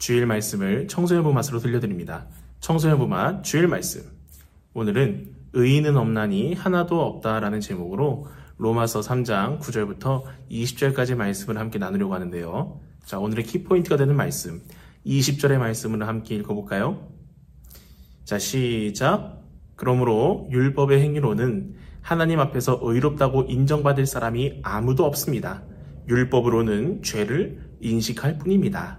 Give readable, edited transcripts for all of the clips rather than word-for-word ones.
주일 말씀을 청소년부 맛으로 들려드립니다. 청소년부 맛 주일 말씀. 오늘은 의인은 없나니 하나도 없다라는 제목으로 로마서 3장 9절부터 20절까지 말씀을 함께 나누려고 하는데요. 자, 오늘의 키포인트가 되는 말씀 20절의 말씀을 함께 읽어볼까요? 자, 시작. 그러므로 율법의 행위로는 하나님 앞에서 의롭다고 인정받을 사람이 아무도 없습니다. 율법으로는 죄를 인식할 뿐입니다.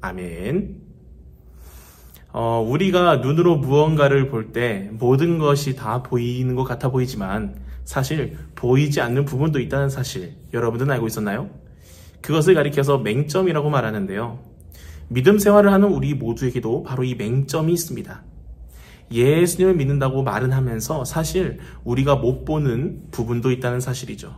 아멘. 우리가 눈으로 무언가를 볼 때 모든 것이 다 보이는 것 같아 보이지만 사실 보이지 않는 부분도 있다는 사실 여러분들은 알고 있었나요? 그것을 가리켜서 맹점이라고 말하는데요. 믿음 생활을 하는 우리 모두에게도 바로 이 맹점이 있습니다. 예수님을 믿는다고 말은 하면서 사실 우리가 못 보는 부분도 있다는 사실이죠.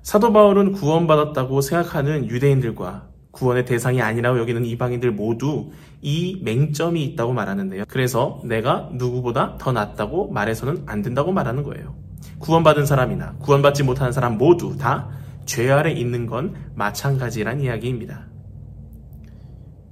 사도 바울은 구원받았다고 생각하는 유대인들과 구원의 대상이 아니라고 여기는 이방인들 모두 이 맹점이 있다고 말하는데요. 그래서 내가 누구보다 더 낫다고 말해서는 안 된다고 말하는 거예요. 구원받은 사람이나 구원받지 못하는 사람 모두 다 죄 아래 있는 건 마찬가지란 이야기입니다.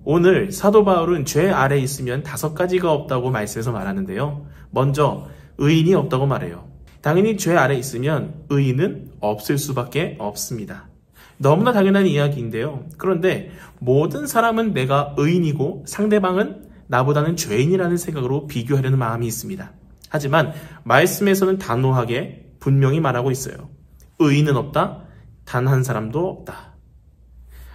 오늘 사도 바울은 죄 아래 있으면 5가지가 없다고 말씀에서 말하는데요. 먼저 의인이 없다고 말해요. 당연히 죄 아래 있으면 의인은 없을 수밖에 없습니다. 너무나 당연한 이야기인데요. 그런데 모든 사람은 내가 의인이고 상대방은 나보다는 죄인이라는 생각으로 비교하려는 마음이 있습니다. 하지만 말씀에서는 단호하게 분명히 말하고 있어요. 의인은 없다. 단 한 사람도 없다.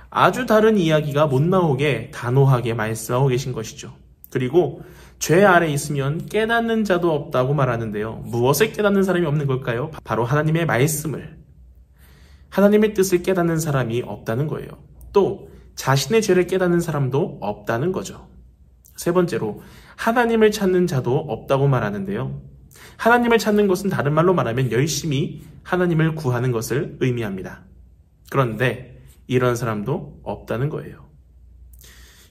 아주 다른 이야기가 못 나오게 단호하게 말씀하고 계신 것이죠. 그리고 죄 아래 있으면 깨닫는 자도 없다고 말하는데요. 무엇을 깨닫는 사람이 없는 걸까요? 바로 하나님의 말씀을, 하나님의 뜻을 깨닫는 사람이 없다는 거예요. 또 자신의 죄를 깨닫는 사람도 없다는 거죠. 세 번째로 하나님을 찾는 자도 없다고 말하는데요. 하나님을 찾는 것은 다른 말로 말하면 열심히 하나님을 구하는 것을 의미합니다. 그런데 이런 사람도 없다는 거예요.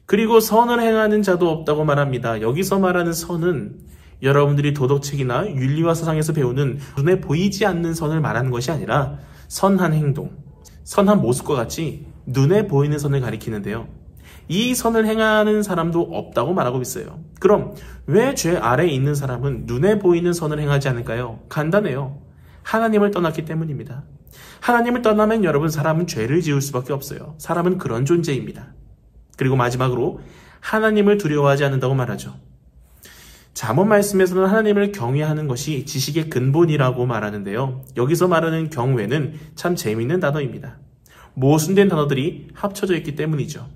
그리고 선을 행하는 자도 없다고 말합니다. 여기서 말하는 선은 여러분들이 도덕책이나 윤리와 사상에서 배우는 눈에 보이지 않는 선을 말하는 것이 아니라 선한 행동, 선한 모습과 같이 눈에 보이는 선을 가리키는데요. 이 선을 행하는 사람도 없다고 말하고 있어요. 그럼 왜 죄 아래에 있는 사람은 눈에 보이는 선을 행하지 않을까요? 간단해요. 하나님을 떠났기 때문입니다. 하나님을 떠나면 여러분 사람은 죄를 지을 수밖에 없어요. 사람은 그런 존재입니다. 그리고 마지막으로 하나님을 두려워하지 않는다고 말하죠. 잠언 말씀에서는 하나님을 경외하는 것이 지식의 근본이라고 말하는데요. 여기서 말하는 경외는 참 재미있는 단어입니다. 모순된 단어들이 합쳐져 있기 때문이죠.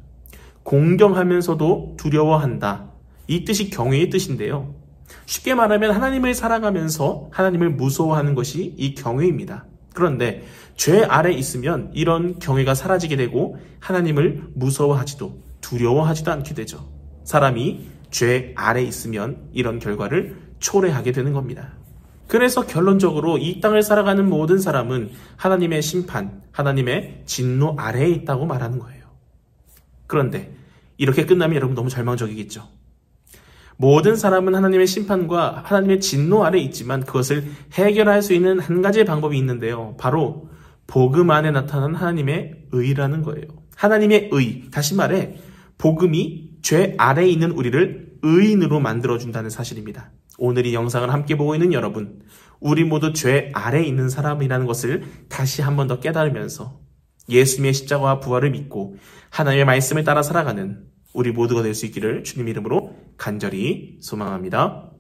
공경하면서도 두려워한다. 이 뜻이 경외의 뜻인데요. 쉽게 말하면 하나님을 사랑하면서 하나님을 무서워하는 것이 이 경외입니다. 그런데 죄 아래 있으면 이런 경외가 사라지게 되고 하나님을 무서워하지도 두려워하지도 않게 되죠. 사람이 죄 아래 있으면 이런 결과를 초래하게 되는 겁니다. 그래서 결론적으로 이 땅을 살아가는 모든 사람은 하나님의 심판, 하나님의 진노 아래에 있다고 말하는 거예요. 그런데 이렇게 끝나면 여러분 너무 절망적이겠죠. 모든 사람은 하나님의 심판과 하나님의 진노 아래에 있지만 그것을 해결할 수 있는 한 가지의 방법이 있는데요. 바로 복음 안에 나타난 하나님의 의라는 거예요. 하나님의 의, 다시 말해 복음이 죄 아래에 있는 우리를 의인으로 만들어준다는 사실입니다. 오늘 이 영상을 함께 보고 있는 여러분, 우리 모두 죄 아래에 있는 사람이라는 것을 다시 한 번 더 깨달으면서 예수님의 십자가와 부활을 믿고 하나님의 말씀을 따라 살아가는 우리 모두가 될 수 있기를 주님 이름으로 간절히 소망합니다.